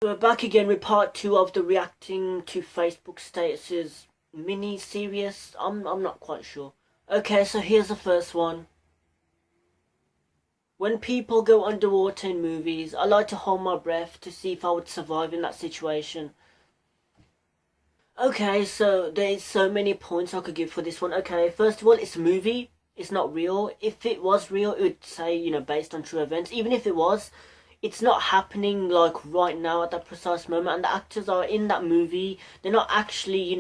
We're back again with part 2 of the reacting to Facebook statuses mini series. I'm not quite sure. Okay, so here's the first one. When people go underwater in movies, I like to hold my breath to see if I would survive in that situation. Okay, so there's so many points I could give for this one. Okay, first of all, it's a movie. It's not real. If it was real, it would say, based on true events. Even if it was, it's not happening like right now at that precise moment. And the actors are in that movie. They're not actually,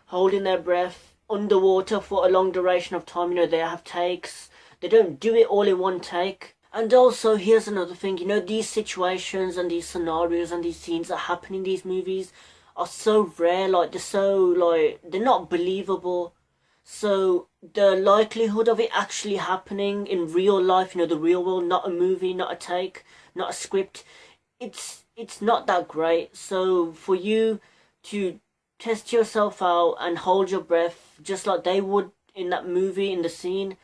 holding their breath underwater for a long duration of time. They have takes. They don't do it all in one take. And also, here's another thing, these situations and these scenarios and these scenes that happen in these movies are so rare, they're not believable. So the likelihood of it actually happening in real life, the real world, not a movie, not a take, not a script, it's not that great. So for you to test yourself out and hold your breath just like they would in that movie, in the scene,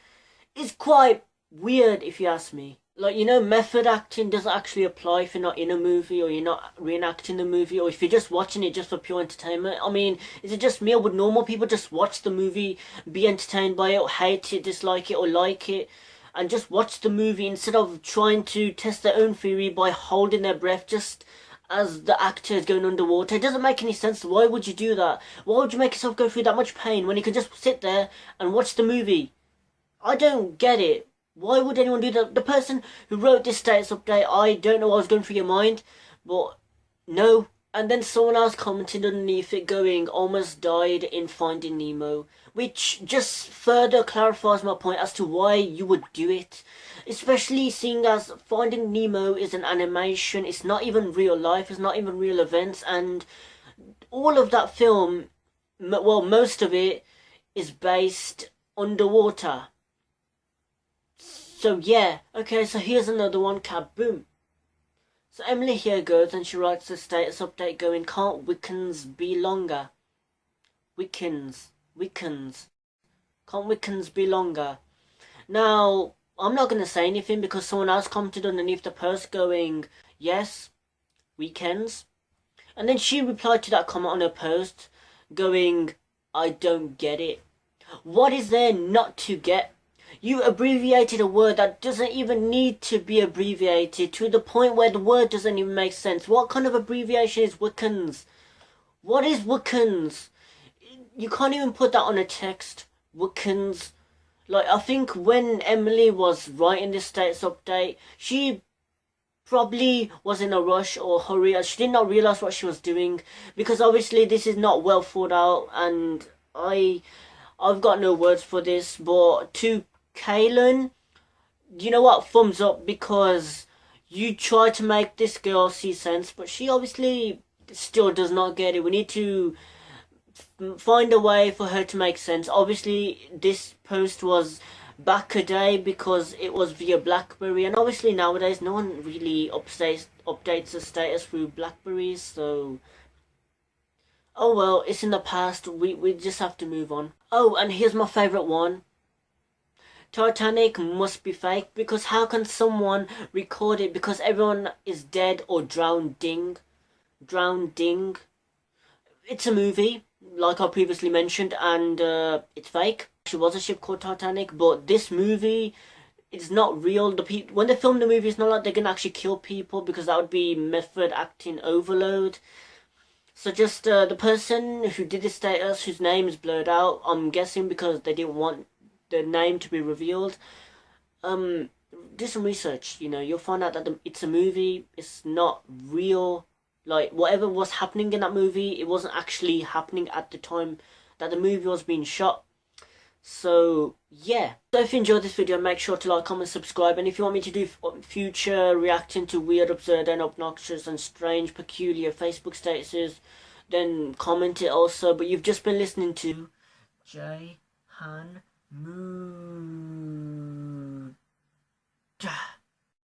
is quite weird if you ask me. Method acting doesn't actually apply if you're not in a movie or you're not reenacting the movie or if you're just watching it just for pure entertainment. I mean, is it just me or would normal people just watch the movie, be entertained by it or hate it, dislike it or like it, and just watch the movie instead of trying to test their own theory by holding their breath just as the actor is going underwater? It doesn't make any sense. Why would you do that? Why would you make yourself go through that much pain when you can just sit there and watch the movie? I don't get it. Why would anyone do that? The person who wrote this status update, I don't know what was going through your mind, but no. And then someone else commented underneath it going, almost died in Finding Nemo, which just further clarifies my point as to why you would do it. Especially seeing as Finding Nemo is an animation, it's not even real life, it's not even real events, and all of that film, well, most of it is based underwater. So yeah, okay, so here's another one, kaboom. So Emily here goes and she writes a status update going, can't Wiccans be longer? Wiccans. Can't Wiccans be longer? Now, I'm not going to say anything because someone else commented underneath the post going, yes, weekends. And then she replied to that comment on her post going, I don't get it. What is there not to get? You abbreviated a word that doesn't even need to be abbreviated to the point where the word doesn't even make sense. What kind of abbreviation is Wiccans? What is Wiccans? You can't even put that on a text. Wiccans. I think when Emily was writing this status update, she probably was in a rush or hurry. She did not realize what she was doing because obviously this is not well thought out, and I've got no words for this. But to Kaylin, you know what, thumbs up, because you try to make this girl see sense, but she obviously still does not get it. We need to find a way for her to make sense. Obviously this post was back a day because it was via BlackBerry, and obviously nowadays no one really updates the status through BlackBerries, so oh well, it's in the past. We just have to move on. Oh, and here's my favourite one. Titanic must be fake, because how can someone record it because everyone is dead or drowning? It's a movie, like I previously mentioned, and it's fake. There was a ship called Titanic, but this movie, it's not real. When they film the movie, it's not like they're gonna actually kill people, because that would be method acting overload. So just the person who did this status, whose name is blurred out, I'm guessing because they didn't want the name to be revealed, do some research. You'll find out that it's a movie, it's not real. Whatever was happening in that movie, it wasn't actually happening at the time that the movie was being shot. So yeah, so if you enjoyed this video, make sure to like, comment, subscribe, and if you want me to do future reacting to weird, absurd and obnoxious and strange, peculiar Facebook statuses, then comment it also. But you've just been listening to Jayhan Moo.